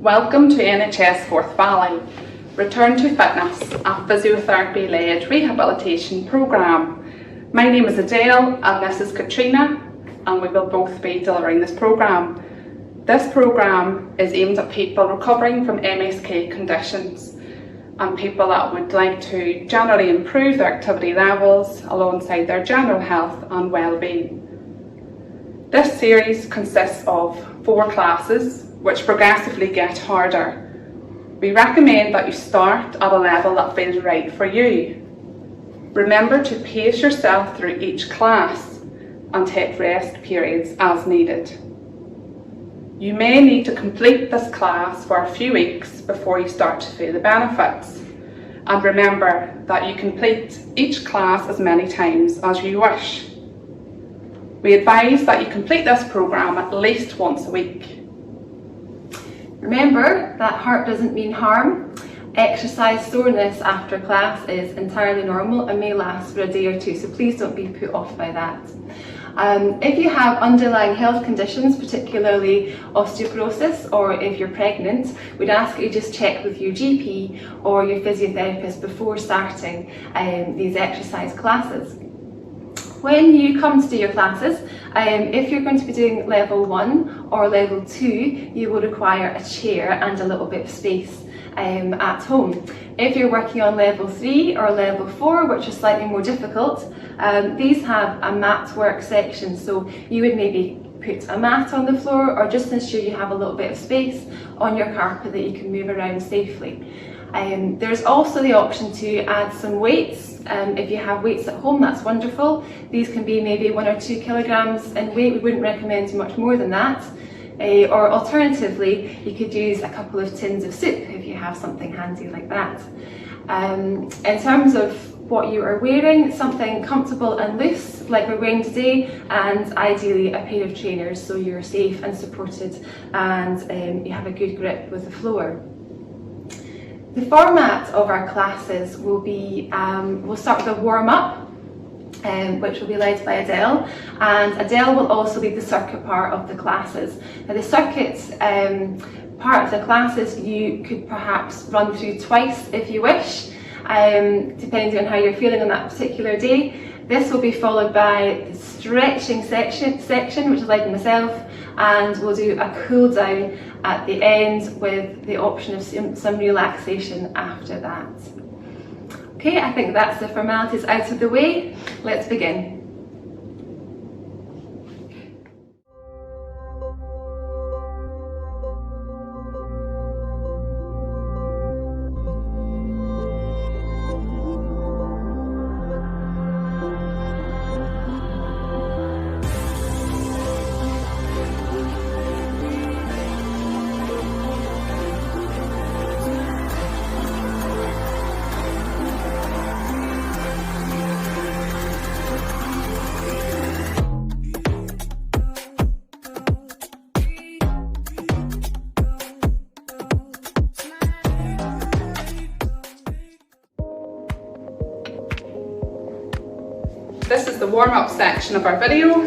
Welcome to NHS Forth Valley, Return to Fitness, a physiotherapy-led rehabilitation programme. My name is Adele and this is Katrina, and we will both be delivering this programme. This programme is aimed at people recovering from MSK conditions and people that would like to generally improve their activity levels alongside their general health and well-being. This series consists of 4 classes which progressively get harder. We recommend that you start at a level that feels right for you. Remember to pace yourself through each class and take rest periods as needed. You may need to complete this class for a few weeks before you start to feel the benefits. And remember that you complete each class as many times as you wish. We advise that you complete this programme at least once a week. Remember that heart doesn't mean harm. Exercise soreness after class is entirely normal and may last for a day or two, so please don't be put off by that. If you have underlying health conditions, particularly osteoporosis, or if you're pregnant, we'd ask you just check with your GP or your physiotherapist before starting these exercise classes. When you come to do your classes, if you're going to be doing level 1 or level 2, you will require a chair and a little bit of space at home. If you're working on level 3 or level 4, which is slightly more difficult, these have a mat work section, so you would maybe put a mat on the floor or just ensure you have a little bit of space on your carpet that you can move around safely. There's also the option to add some weights. If you have weights at home, that's wonderful. These can be maybe 1 or 2 kilograms in weight. We wouldn't recommend much more than that. Or alternatively, you could use a couple of tins of soup if you have something handy like that. In terms of what you are wearing, something comfortable and loose like we're wearing today, and ideally a pair of trainers so you're safe and supported and you have a good grip with the floor. The format of our classes will be, we'll start with a warm-up, which will be led by Adele, and Adele will also lead the circuit part of the classes. Now the circuit part of the classes you could perhaps run through twice if you wish, depending on how you're feeling on that particular day. This will be followed by the stretching section which is led by myself, and we'll do a cool down at the end with the option of some relaxation after that. Okay, I think that's the formalities out of the way. Let's begin. This is the warm-up section of our video.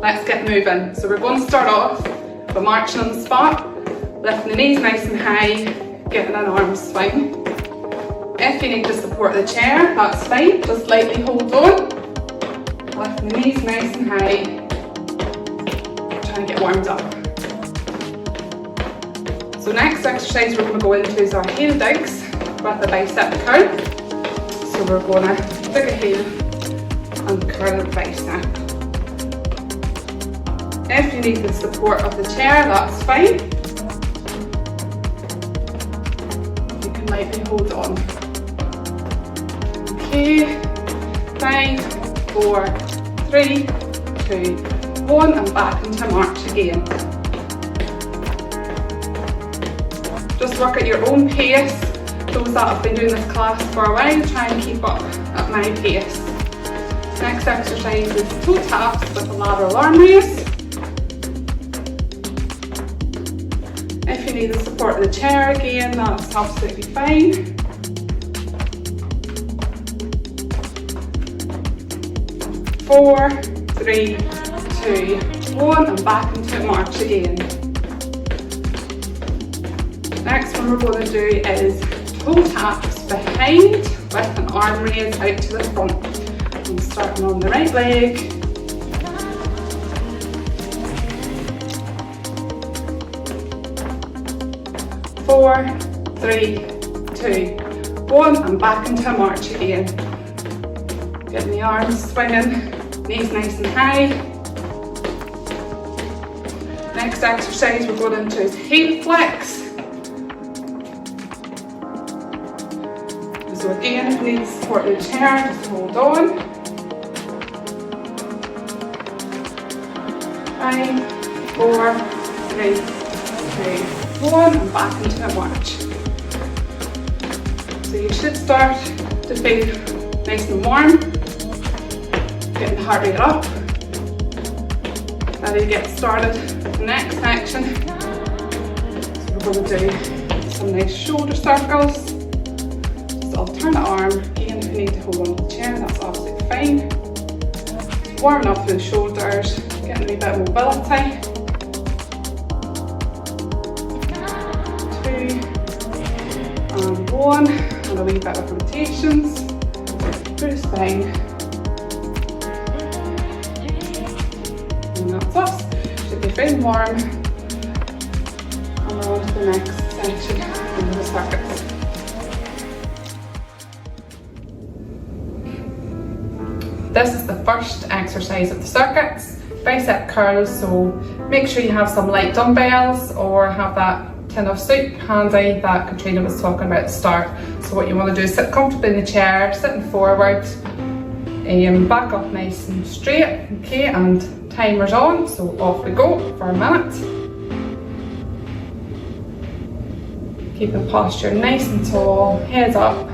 Let's get moving. So we're going to start off by marching on the spot, lifting the knees nice and high, getting an arm swing. If you need to support the chair, that's fine, just lightly hold on. Lifting the knees nice and high, trying to get warmed up. So next exercise we're going to go into is our heel digs with the bicep curl. So we're going to dig a heel and curl the bicep. If you need the support of the chair, that's fine. You can lightly hold on. Okay, 5, 4, 3, 2, 1, and back into march again. Just work at your own pace. Those that have been doing this class for a while, try and keep up at my pace. Next exercise is toe taps with a lateral arm raise. If you need the support of the chair again, that's absolutely fine. 4, 3, 2, 1, and back into march again. one we're going to do is toe taps behind with an arm raise out to the front. I'm starting on the right leg. Four, three, two, one, and back into a march again. Getting the arms swinging, knees nice and high. Next exercise we're going into is heel flex. So again, if you need to support the chair, just hold on. 5, 4, 3, 2, 1, and back into a march. So you should start to feel nice and warm, getting the heart rate up. Now you get started with the next section. So we're going to do some nice shoulder circles. Just alternate arm. Again, if you need to hold on to the chair, that's absolutely fine. Just warming up through the shoulders, getting a wee bit of mobility. 2 and 1, and a wee bit of rotations through the spine. And that's us. Should be feeling warm. And we're on to the next section of the circuits. This is the first exercise of the circuits, bicep curls, so make sure you have some light dumbbells or have that tin of soup handy that Katrina was talking about at the start. So what you want to do is sit comfortably in the chair, sitting forward, back up nice and straight, okay, and timer's on, so off we go for a minute. Keep the posture nice and tall, head up.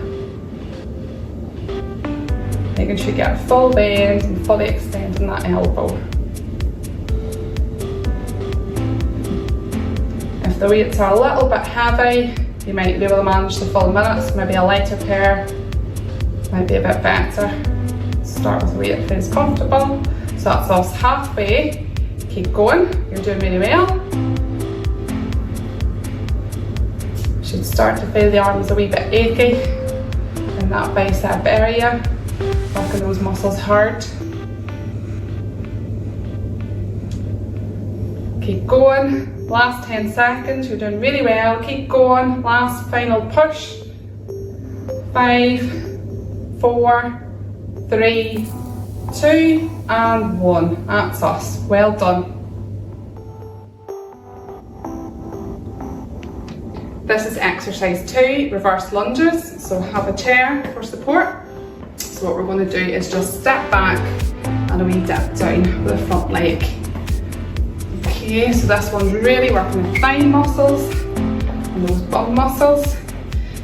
Making sure you get a full bend and fully extending that elbow. If the weights are a little bit heavy, you might be able to manage the full minutes, maybe a lighter pair might be a bit better. Start with a weight that feels comfortable. So that's us halfway. Keep going, you're doing really well. Should start to feel the arms a wee bit achy in that bicep area. Working those muscles hard. Keep going. Last 10 seconds, you're doing really well. Keep going. Last final push. 5, 4, 3, 2, and 1. That's us. Well done. This is exercise 2, reverse lunges. So have a chair for support. So what we're going to do is just step back and a wee dip down with the front leg. Okay, so this one's really working the thigh muscles and those bum muscles.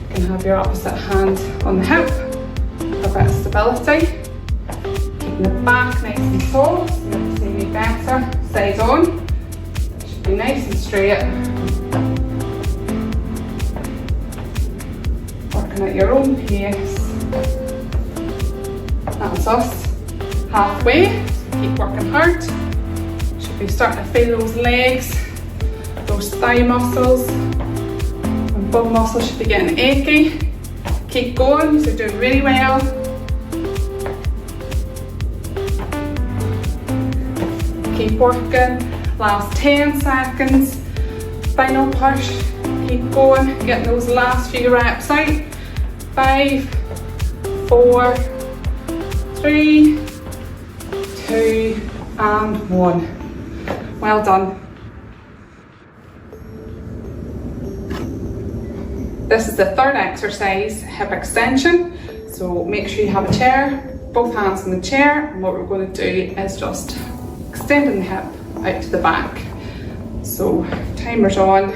You can have your opposite hand on the hip for a bit of stability. Keeping the back nice and tall, so you can see me better. Side on. Should be nice and straight. Working at your own pace. That's us. Halfway. So keep working hard. Should be starting to feel those legs, those thigh muscles, and bum muscles should be getting achy. Keep going, so you're doing really well. Keep working. Last 10 seconds. Final push. Keep going. Getting those last few reps out. 5, 4, 3, 2, and 1. Well done. This is the third exercise, hip extension. So make sure you have a chair, both hands on the chair, and what we're going to do is just extending the hip out to the back. So timer's on,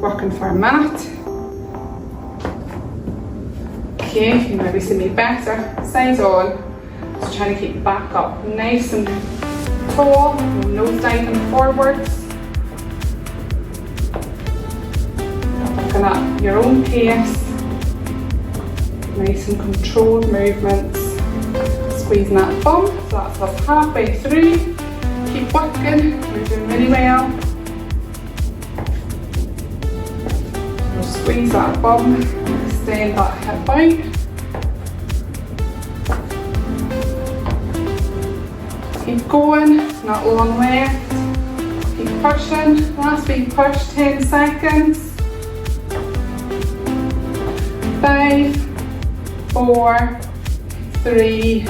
working for a minute. Okay, you maybe see me better. Sides on. Just trying to keep the back up nice and tall, nose diving forwards. Looking at your own pace. Nice and controlled movements. Squeezing that bum, so that's us halfway through. Keep working, you're doing really well. We're Squeeze that bum, extend that hip out. Keep going, not long left. Keep pushing, last big push, 10 seconds. 5, 4, 3,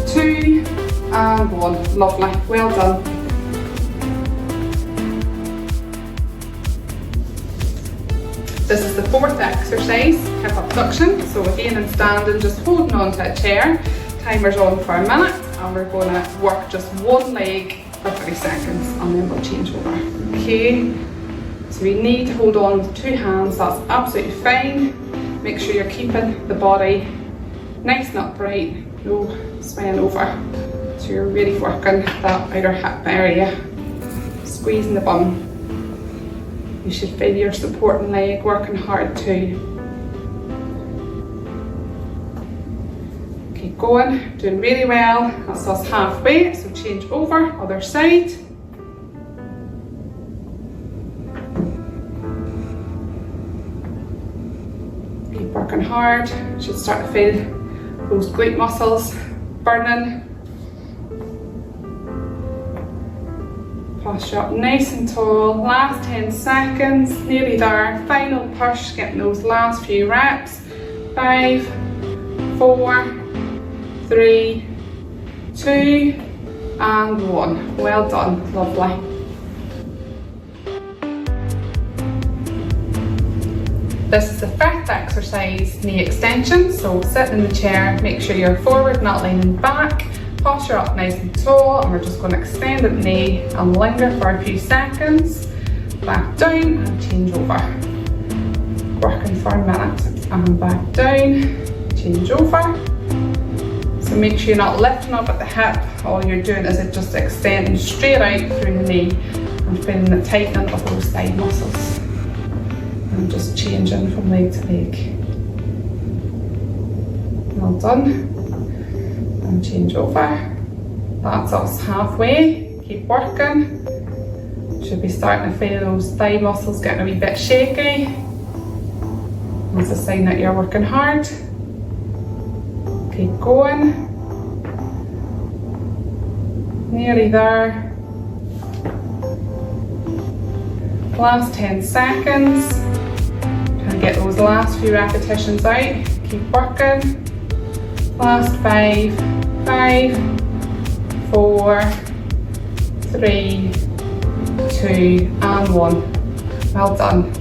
2, and 1. Lovely, well done. This is the fourth exercise, hip abduction. So again, in standing, just holding on to a chair. Timer's on for a minute, and we're going to work just one leg for 30 seconds, and then we'll change over. Okay, so we need to hold on with 2 hands, that's absolutely fine. Make sure you're keeping the body nice and upright, no swaying over. So you're really working that outer hip area, squeezing the bum. You should feel your supporting leg working hard too. Keep going, doing really well. That's us halfway, so change over, other side. Keep working hard. You should start to feel those glute muscles burning. Posture up nice and tall, last 10 seconds, nearly there, final push, getting those last few reps. 5, 4, 3, 2, and 1. Well done, lovely. This is the fifth exercise, knee extension. So sitting in the chair, make sure you're forward, not leaning back. Posture up nice and tall, and we're just going to extend the knee and linger for a few seconds. Back down and change over. Working for a minute and back down, change over. So make sure you're not lifting up at the hip. All you're doing is it just extending straight out through the knee and feeling the tightening of those thigh muscles. And just changing from leg to leg. Well done. And change over. That's us halfway. Keep working. Should be starting to feel those thigh muscles getting a wee bit shaky. It's a sign that you're working hard. Keep going. Nearly there. Last 10 seconds. Trying to get those last few repetitions out. Keep working. Last 5, 4, 3, 2, and 1. Well done.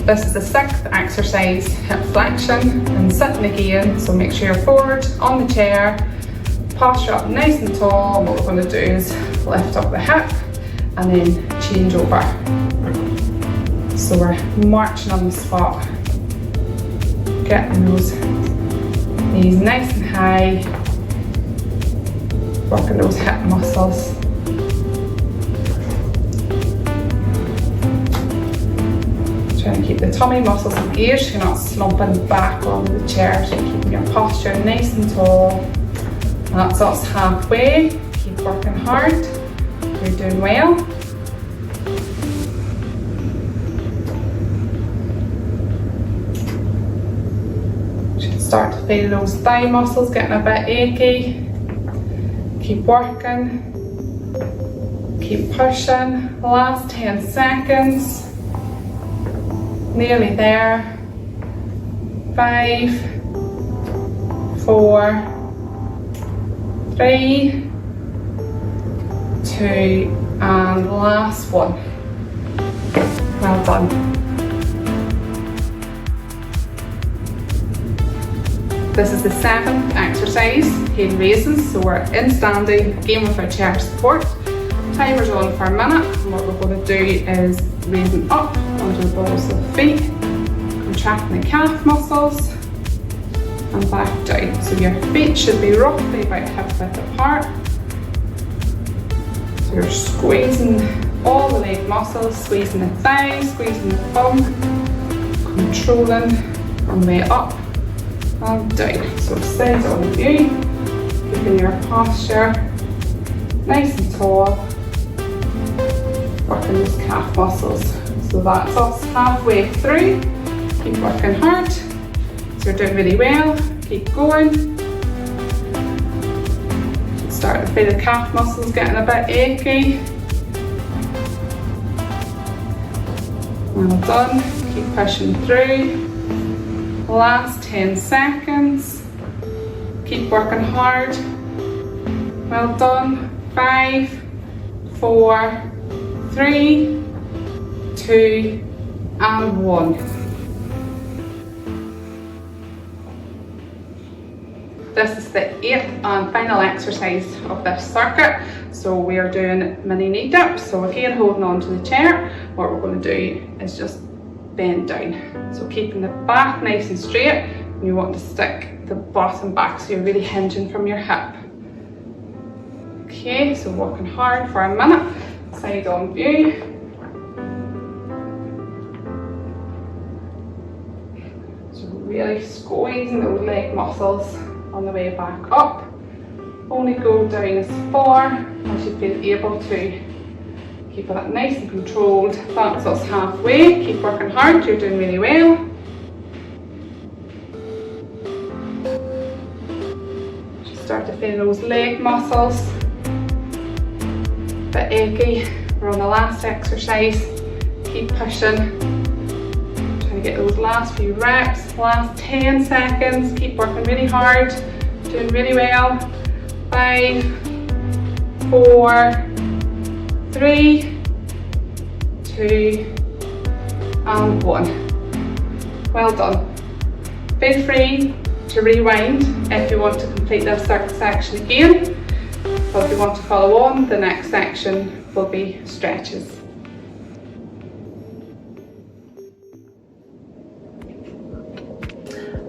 This is the sixth exercise, hip flexion, and sitting again, so make sure you're forward on the chair, posture up nice and tall, and what we're going to do is lift up the hip and then change over. So we're marching on the spot, getting those knees nice and high, working those hip muscles. Trying to keep the tummy muscles engaged so you're not slumping back on the chair, so you're keeping your posture nice and tall. And that's us halfway. Keep working hard. You're doing well. Should start to feel those thigh muscles getting a bit achy. Keep working. Keep pushing. Last 10 seconds. Nearly there. 5, 4, 3, 2, and last one. Well done. This is the seventh exercise, heel raises. So we're in standing, again with our chair support. Timer's on for a minute, and what we're going to do is raising up onto the balls of the feet, contracting the calf muscles, and back down. So your feet should be roughly about hip width apart. So you're squeezing all the leg muscles, squeezing the thighs, squeezing the bum, controlling on the way up and down. So stay on you, keeping your posture nice and tall. working those calf muscles. So that's us halfway through. Keep working hard. So you're doing really well. Keep going. Start to feel the calf muscles getting a bit achy. Well done. Keep pushing through. Last 10 seconds. Keep working hard. Well done. 5, 4, 3, 2, and 1. This is the 8th and final exercise of this circuit. So we are doing mini knee dips. So again, holding on to the chair, what we're going to do is just bend down. So keeping the back nice and straight, and you want to stick the bottom back so you're really hinging from your hip. Okay, so working hard for a minute, side on view. So really squeezing those leg muscles on the way back up. Only go down as far as you feel able to. Keep it nice and controlled. That's us halfway. Keep working hard, you're doing really well. Just start to feel those leg muscles. A bit achy. We're on the last exercise. Keep pushing. Trying to get those last few reps. Last 10 seconds. Keep working really hard. Doing really well. 5, 4, 3, 2, and 1. Well done. Feel free to rewind if you want to complete this section again. But if you want to follow on, the next section will be stretches.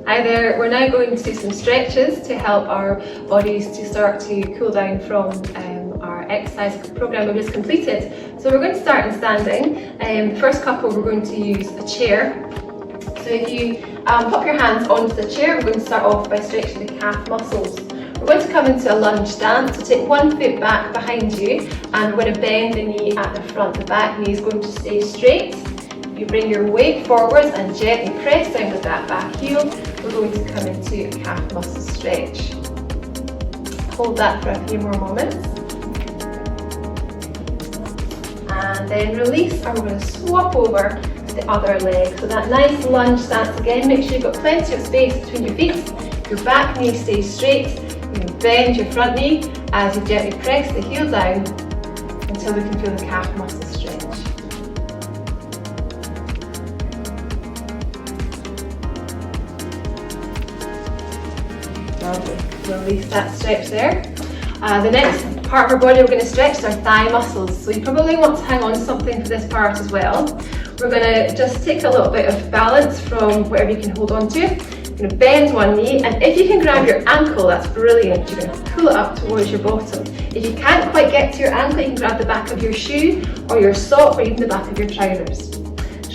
Hi there, we're now going to do some stretches to help our bodies to start to cool down from our exercise program we've just completed. So we're going to start in standing. The first couple we're going to use a chair. So if you pop your hands onto the chair, we're going to start off by stretching the calf muscles. We're going to come into a lunge stance, so take one foot back behind you and we're going to bend the knee at the front. The back knee is going to stay straight. You bring your weight forwards and gently press down with that back heel. We're going to come into a calf muscle stretch. Hold that for a few more moments. And then release, and we're going to swap over to the other leg. So that nice lunge stance again, make sure you've got plenty of space between your feet. Your back knee stays straight. You can bend your front knee as you gently press the heel down until we can feel the calf muscle stretch. Release that stretch there. The next part of our body we're going to stretch is our thigh muscles. So you probably want to hang on to something for this part as well. We're going to just take a little bit of balance from whatever you can hold on to. You're going to bend one knee, and if you can grab your ankle, that's brilliant. You're going to pull it up towards your bottom. If you can't quite get to your ankle, you can grab the back of your shoe or your sock or even the back of your trousers.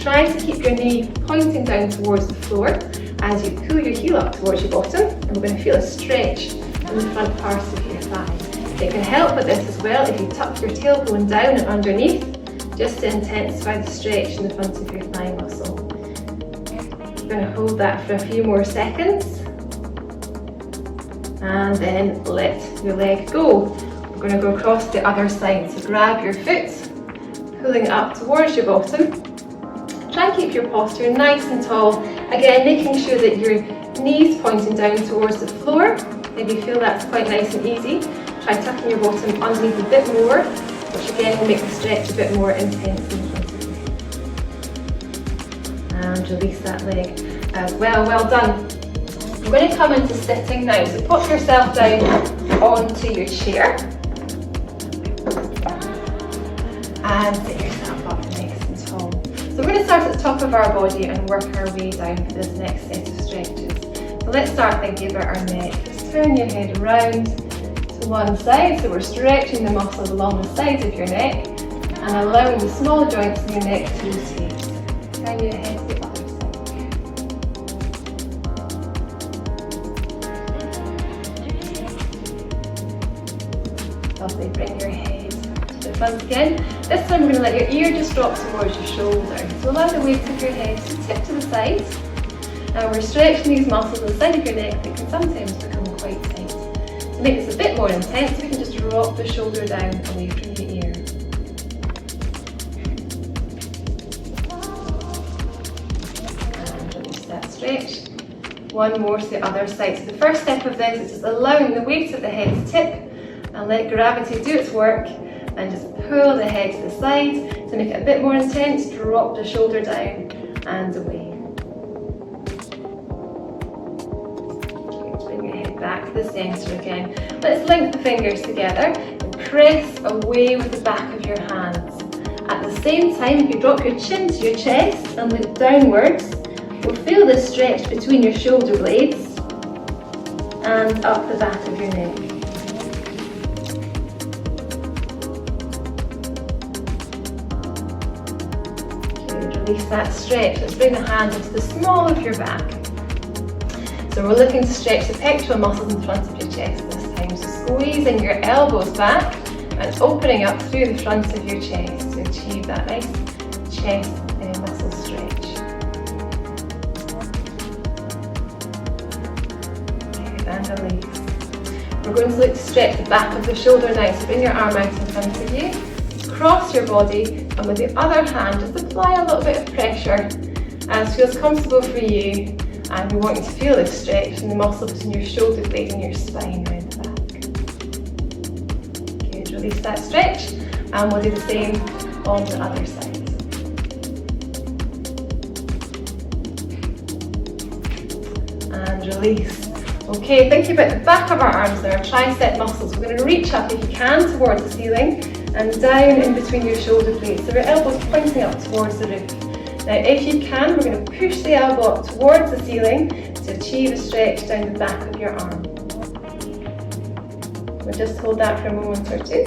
Try to keep your knee pointing down towards the floor as you pull your heel up towards your bottom, and we're going to feel a stretch in the front parts of your thigh. It can help with this as well if you tuck your tailbone down and underneath, just to intensify the stretch in the front of your thigh muscle. We're going to hold that for a few more seconds, and then let your leg go. We're going to go across the other side, so grab your foot, pulling it up towards your bottom. Try and keep your posture nice and tall. Again, making sure that your knees pointing down towards the floor. If you feel that's quite nice and easy, try tucking your bottom underneath a bit more, which again will make the stretch a bit more intense in front of you. And release that leg as well. Well done. We're going to come into sitting now. So pop yourself down onto your chair and sit yourself up nice and tall. So we're going to start at the top of our body and work our way down for this next set of stretches. So let's start thinking about our neck. Just turn your head around to one side, so we're stretching the muscles along the sides of your neck and allowing the small joints in your neck to rotate. Turn your head to the other side. Lovely, bring your head to the front again. This time we're going to let your ear just drop towards your shoulder. So allow the weight of your head to tip to the side. And we're stretching these muscles on the side of your neck that can sometimes become quite tight. To make this a bit more intense, we can just drop the shoulder down away from the ear. And release that stretch. One more to the other side. So the first step of this is just allowing the weight of the head to tip and let gravity do its work, and just pull the head to the side. To make it a bit more intense, drop the shoulder down and away. Bring your head back to the centre again. Let's link the fingers together and press away with the back of your hands. At the same time, if you drop your chin to your chest and look downwards, we'll feel this stretch between your shoulder blades and up the back of your neck. Release that stretch. Let's bring the hands into the small of your back. So we're looking to stretch the pectoral muscles in front of your chest this time. So squeezing your elbows back and opening up through the front of your chest to achieve that nice chest muscle stretch. Okay, and release. We're going to look to stretch the back of the shoulder now. So bring your arm out in front of you. Cross your body, and with the other hand just apply a little bit of pressure as feels comfortable for you, and we want you to feel this stretch in the muscle between your shoulder blade and your spine around the back. Good, release that stretch, and we'll do the same on the other side. And release. Okay, thinking about the back of our arms now, our tricep muscles. We're going to reach up if you can towards the ceiling and down in between your shoulder blades, so your elbows pointing up towards the roof. Now if you can, we're going to push the elbow up towards the ceiling to achieve a stretch down the back of your arm. We'll just hold that for a moment or two.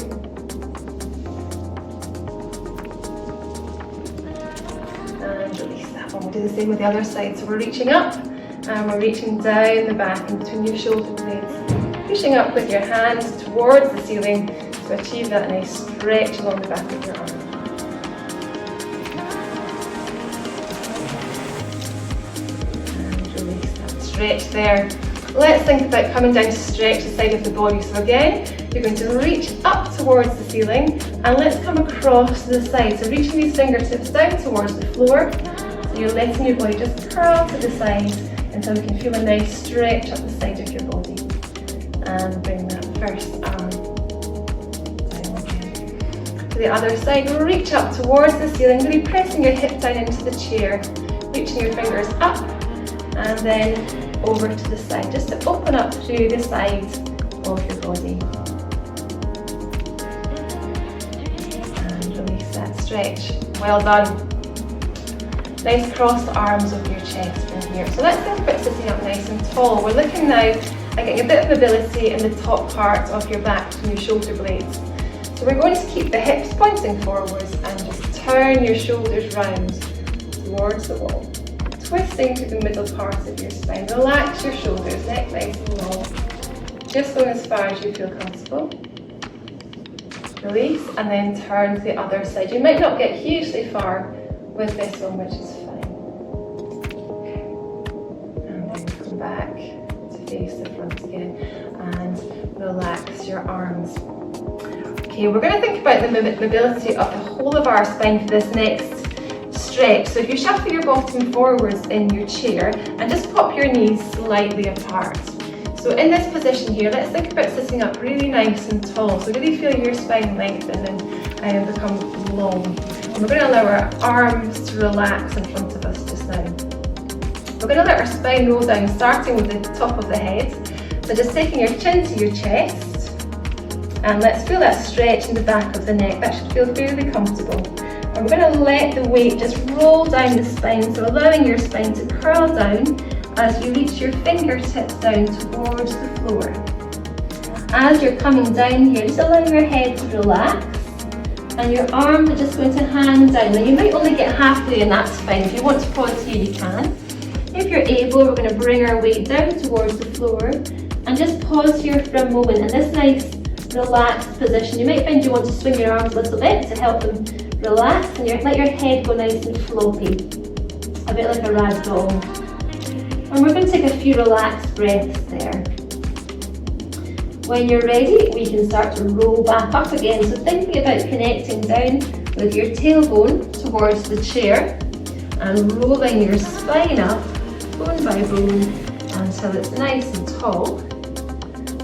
And release that one. We'll do the same with the other side. So we're reaching up and we're reaching down the back in between your shoulder blades. Pushing up with your hands towards the ceiling to achieve that nice stretch along the back of your arm. And release that stretch there. Let's think about coming down to stretch the side of the body. So again, you're going to reach up towards the ceiling and let's come across to the side. So reaching these fingertips down towards the floor. So you're letting your body just curl to the side until you can feel a nice stretch up the side of your body. And bring that first arm to the other side. We'll reach up towards the ceiling, really pressing your hip down into the chair, reaching your fingers up and then over to the side, just to open up through the side of your body. And release that stretch. Well done. Nice crossed arms over your chest in here. So let's think about sitting up nice and tall. We're looking now at getting a bit of mobility in the top part of your back from your shoulder blades. So we're going to keep the hips pointing forwards and just turn your shoulders round towards the wall. Twisting through the middle part of your spine. Relax your shoulders, neck nice and long. Just going as far as you feel comfortable. Release and then turn to the other side. You might not get hugely far with this one, which is fine. And then come back to face the front again and relax your arms. Okay, we're going to think about the mobility of the whole of our spine for this next stretch. So if you shuffle your bottom forwards in your chair and just pop your knees slightly apart. So in this position here, let's think about sitting up really nice and tall. So really feel your spine lengthen and become long. And we're going to allow our arms to relax in front of us just now. We're going to let our spine roll down, starting with the top of the head. So just taking your chin to your chest. And let's feel that stretch in the back of the neck. That should feel fairly comfortable. And we're going to let the weight just roll down the spine, so allowing your spine to curl down as you reach your fingertips down towards the floor. As you're coming down here, just allow your head to relax and your arms are just going to hang down. Now you might only get halfway and that's fine. If you want to pause here, you can. If you're able, we're going to bring our weight down towards the floor and just pause here for a moment in this nice relaxed position. You might find you want to swing your arms a little bit to help them relax, and let your head go nice and floppy, a bit like a rag doll. And we're going to take a few relaxed breaths there. When you're ready, we can start to roll back up again. So thinking about connecting down with your tailbone towards the chair and rolling your spine up, bone by bone, until it's nice and tall.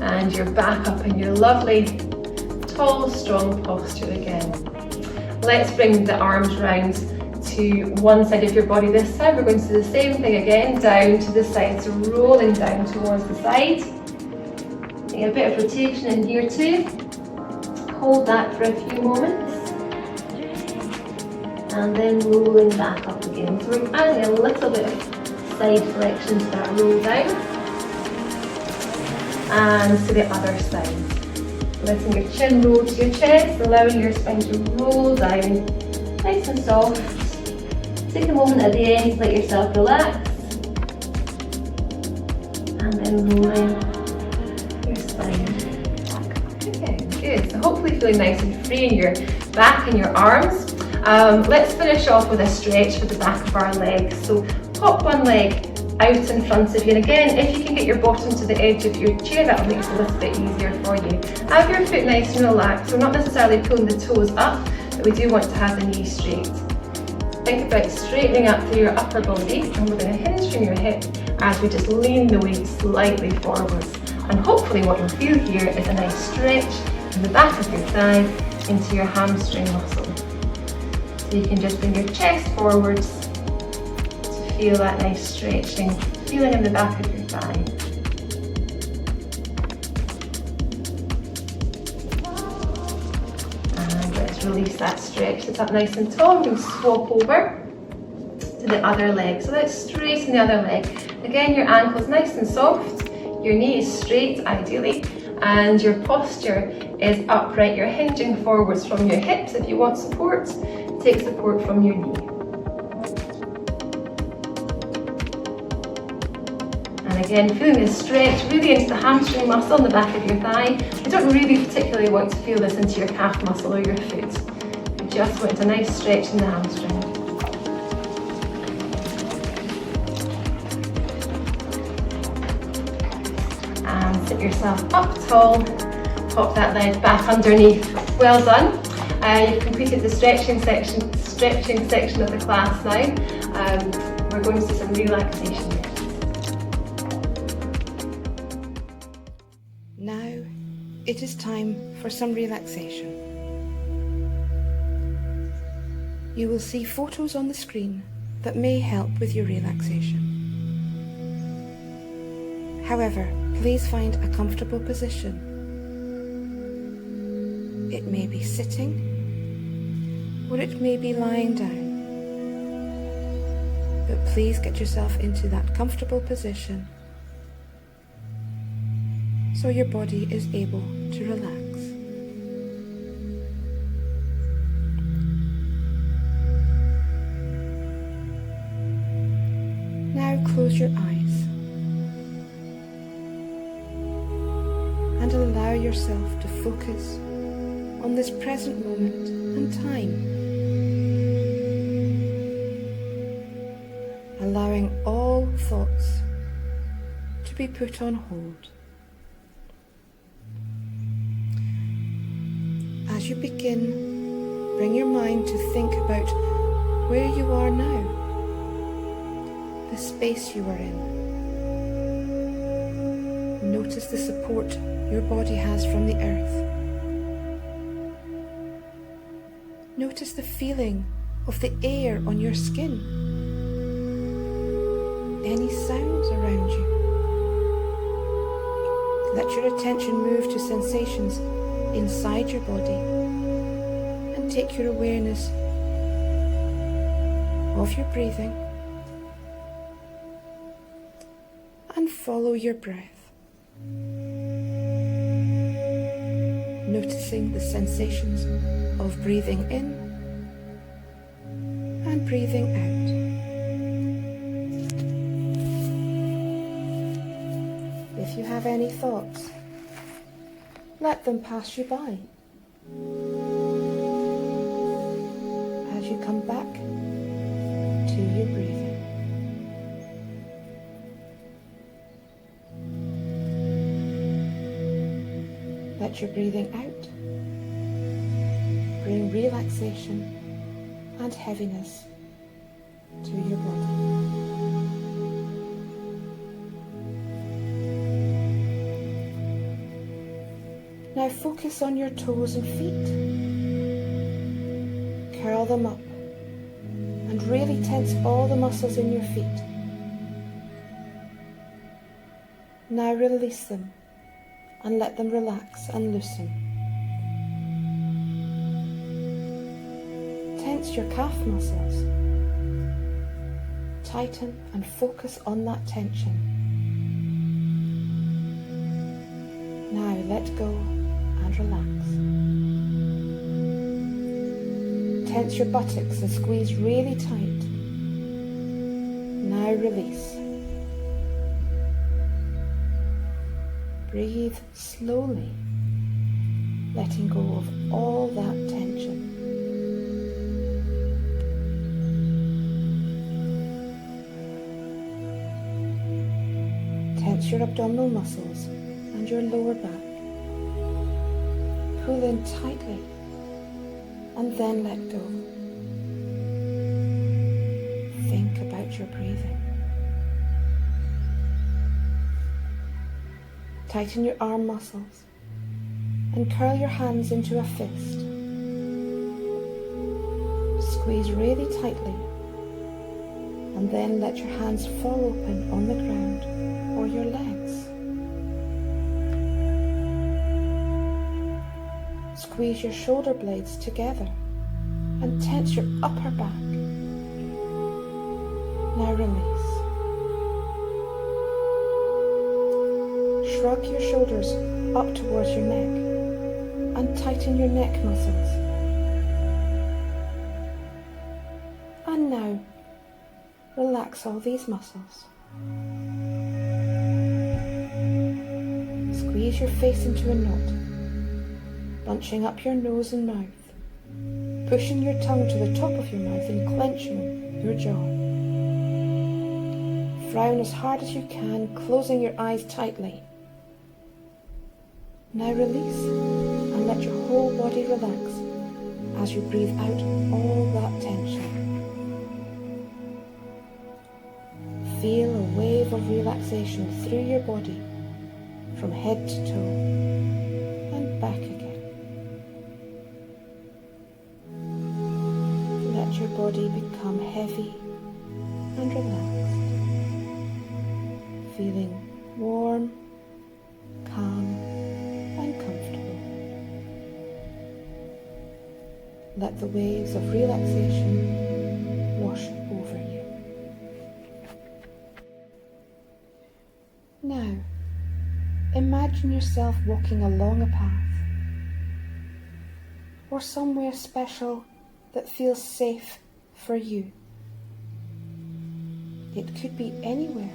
And you're back up in your lovely, tall, strong posture again. Let's bring the arms round to one side of your body this time. We're going to do the same thing again, down to the side, so rolling down towards the side. Getting a bit of rotation in here too. Hold that for a few moments. And then rolling back up again. So we're adding a little bit of side flexion to that roll down. And to the other side. Letting your chin roll to your chest, allowing your spine to roll down, nice and soft. Take a moment at the end to let yourself relax. And then rolling your spine back up again. Good. So hopefully feeling nice and free in your back and your arms. Let's finish off with a stretch for the back of our legs. So pop one leg out in front of you, and again, if you can get your bottom to the edge of your chair, that will make it a little bit easier for you. Have your foot nice and relaxed. We're not necessarily pulling the toes up, but we do want to have the knees straight. Think about straightening up through your upper body, and we're going to hinge from your hip as we just lean the weight slightly forwards. And hopefully what you'll feel here is a nice stretch in the back of your thigh into your hamstring muscle. So you can just bring your chest forwards. Feel that nice stretching, feeling in the back of your thigh. And let's release that stretch. Sit up nice and tall. We're going to swap over to the other leg. So let's straighten the other leg. Again, your ankle's nice and soft. Your knee is straight, ideally. And your posture is upright. You're hinging forwards from your hips. If you want support, take support from your knee. And again, feeling this stretch really into the hamstring muscle in the back of your thigh. You don't really particularly want to feel this into your calf muscle or your foot. You just want a nice stretch in the hamstring. And sit yourself up tall. Pop that leg back underneath. Well done. You've completed the stretching section of the class now. We're going to do some relaxation. Now it is time for some relaxation. You will see photos on the screen that may help with your relaxation. However, please find a comfortable position. It may be sitting, or it may be lying down. But please get yourself into that comfortable position so your body is able to relax. Now close your eyes and allow yourself to focus on this present moment and time, allowing all thoughts to be put on hold. As you begin, bring your mind to think about where you are now, the space you are in. Notice the support your body has from the earth. Notice the feeling of the air on your skin. Any sounds around you. Let your attention move to sensations inside your body and take your awareness of your breathing and follow your breath, noticing the sensations of breathing in and breathing out. If you have any thoughts, let them pass you by. As you come back to your breathing. Let your breathing out bring relaxation and heaviness to your body. Now focus on your toes and feet. Curl them up and really tense all the muscles in your feet. Now release them and let them relax and loosen. Tense your calf muscles. Tighten and focus on that tension. Now let go and relax. Tense your buttocks and squeeze really tight. Now release. Breathe slowly, letting go of all that tension. Tense your abdominal muscles and your lower back. Pull in tightly and then let go. Think about your breathing. Tighten your arm muscles and curl your hands into a fist. Squeeze really tightly and then let your hands fall open on the ground or your legs. Squeeze your shoulder blades together and tense your upper back. Now release. Shrug your shoulders up towards your neck and tighten your neck muscles. And now, relax all these muscles. Squeeze your face into a knot, bunching up your nose and mouth, pushing your tongue to the top of your mouth and clenching your jaw. Frown as hard as you can, closing your eyes tightly. Now release and let your whole body relax as you breathe out all that tension. Feel a wave of relaxation through your body from head to toe and back again. Let your body become heavy and relaxed, feeling warm, calm, and comfortable. Let the waves of relaxation wash over you. Now, imagine yourself walking along a path or somewhere special that feels safe for you. It could be anywhere.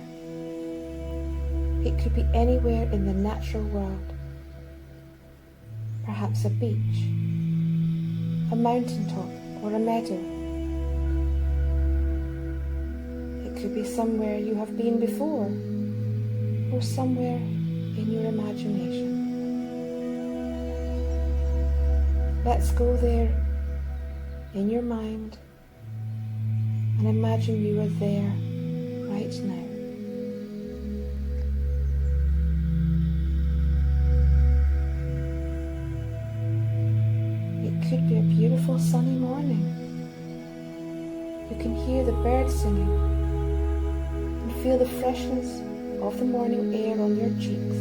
It could be anywhere in the natural world. Perhaps a beach, a mountaintop, or a meadow. It could be somewhere you have been before, or somewhere in your imagination. Let's go there in your mind and imagine you are there right now. It could be a beautiful sunny morning. You can hear the birds singing and feel the freshness of the morning air on your cheeks.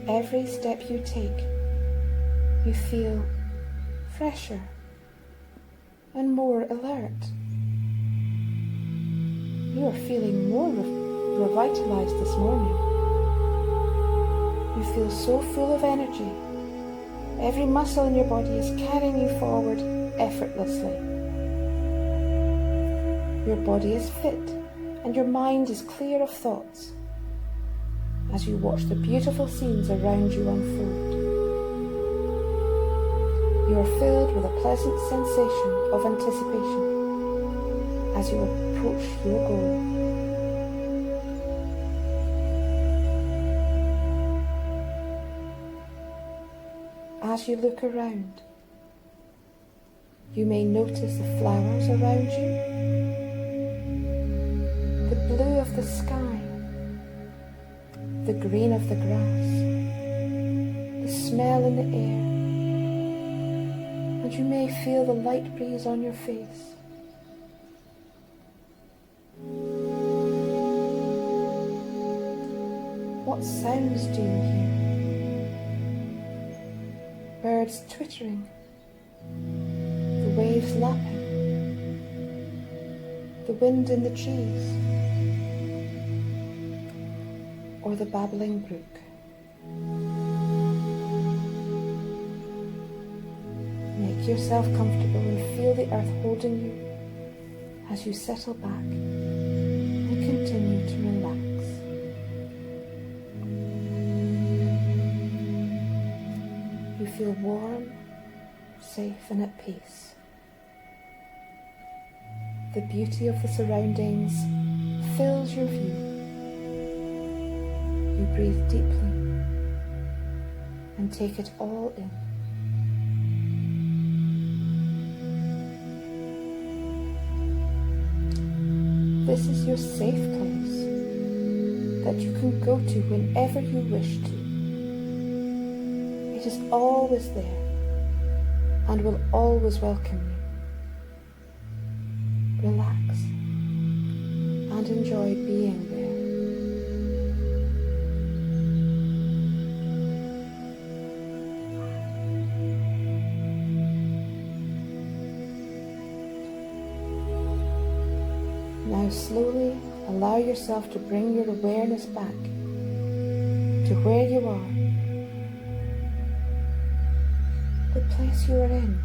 Every step you take, you feel fresher and more alert. You are feeling more revitalized this morning. You feel so full of energy. Every muscle in your body is carrying you forward effortlessly. Your body is fit and your mind is clear of thoughts. as you watch the beautiful scenes around you unfold. You are filled with a pleasant sensation of anticipation as you approach your goal. As you look around, you may notice the flowers around you, the blue of the sky, the green of the grass, the smell in the air, and you may feel the light breeze on your face. What sounds do you hear? Birds twittering, the waves lapping, the wind in the trees, or the babbling brook. Make yourself comfortable and feel the earth holding you as you settle back and continue to relax. You feel warm, safe and at peace. The beauty of the surroundings fills your view. You breathe deeply and take it all in. This is your safe place that you can go to whenever you wish to. It is always there and will always welcome you. Relax and enjoy being there. Now slowly allow yourself to bring your awareness back to where you are, the place you are in.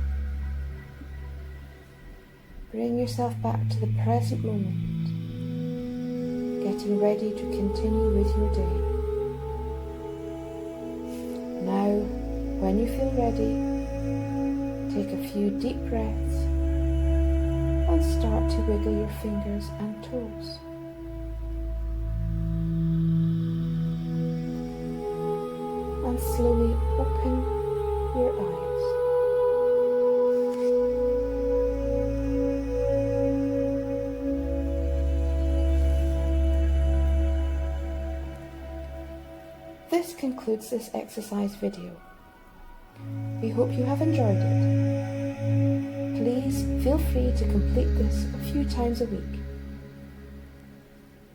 Bring yourself back to the present moment, getting ready to continue with your day. Now, when you feel ready, take a few deep breaths and start to wiggle your fingers and toes. And slowly open your eyes. This concludes this exercise video. We hope you have enjoyed it. Please feel free to complete this a few times a week.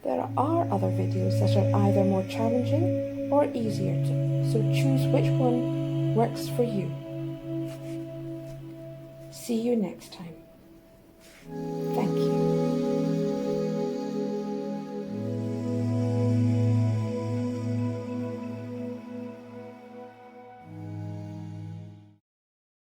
There are other videos that are either more challenging or easier, so choose which one works for you. See you next time. Thank you.